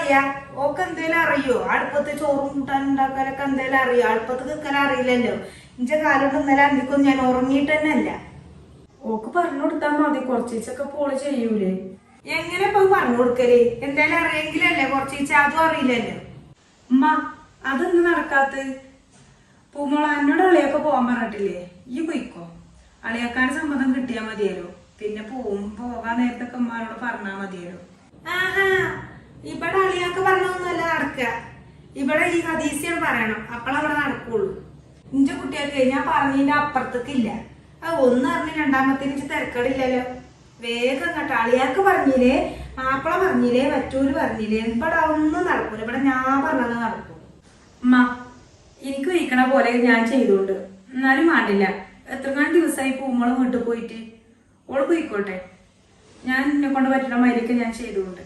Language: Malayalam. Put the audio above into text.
അറിയാ? ഓക്ക് എന്തേലും അറിയോ? അടുപ്പത്ത് ചോറും കൂട്ടാനും ഉണ്ടാക്കാനൊക്കെ എന്തേലും അറിയോ? അടുപ്പത്ത് നിൽക്കാൻ അറിയില്ലല്ലോ. ഇന്റെ കാലോട്ട് ഇന്നലെ അന്തിക്കൊന്നും ഞാൻ ഉറങ്ങിയിട്ട് തന്നെ അല്ല. ഓക്ക് പറഞ്ഞു കൊടുത്താ മതി, കുറച്ചൊക്കെ പോള് ചെയ്യൂലേ. എങ്ങനെ ഇപ്പൊ പറഞ്ഞു കൊടുക്കല്? എന്തായാലും അറിയെങ്കിലല്ലേ കുറച്ച് അതും അറിയില്ലല്ലോ. ഉമ്മ അതൊന്നും നടക്കാത്ത പൂമോള എന്നോട് അളിയൊക്കെ പോവാൻ പറഞ്ഞിട്ടില്ലേ? ഈ പോയിക്കോ, അളിയാക്കാന്റെ സമ്മതം കിട്ടിയാ മതിയല്ലോ. പിന്നെ പോകാൻ നേരത്തൊക്കെ ഉമ്മാനോട് പറഞ്ഞാ മതിയല്ലോ. ആഹാ, ഇവിടെ അളിയാക്ക് പറഞ്ഞൊന്നുമല്ല നടക്കുക. ഇവിടെ ഈ ഹദീസിയോട് പറയണം, അപ്പോഴവിടെ നടക്കുള്ളൂ. ഇന്റെ കുട്ടികൾക്ക് ഞാൻ പറഞ്ഞതിന്റെ അപ്പുറത്തേക്കില്ല. അത് ഒന്ന് പറഞ്ഞ് രണ്ടാമത്തേന് തിരക്കടില്ലല്ലോ. വേഗം കേട്ടോ, അളിയാക്ക് പറഞ്ഞില്ലേ, മാപ്പിള പറഞ്ഞില്ലേ, മറ്റൂര് പറഞ്ഞില്ലേ, ഇവിടെ ഒന്നും നടക്കൂല. ഇവിടെ ഞാൻ പറഞ്ഞത് നടക്കും. ഉമ്മ എനിക്ക് വയ്ക്കണ പോലെ ഞാൻ ചെയ്തോണ്ട്, എന്നാലും വേണ്ടില്ല. എത്രങ്ങാനും ദിവസമായി പൂമോള് വീട്ടിൽ പോയിട്ട്. ഓള് പോയിക്കോട്ടെ, ഞാൻ എന്നെ കൊണ്ട് പറ്റുന്ന മൈലൊക്കെ ഞാൻ ചെയ്തുകൊണ്ട്.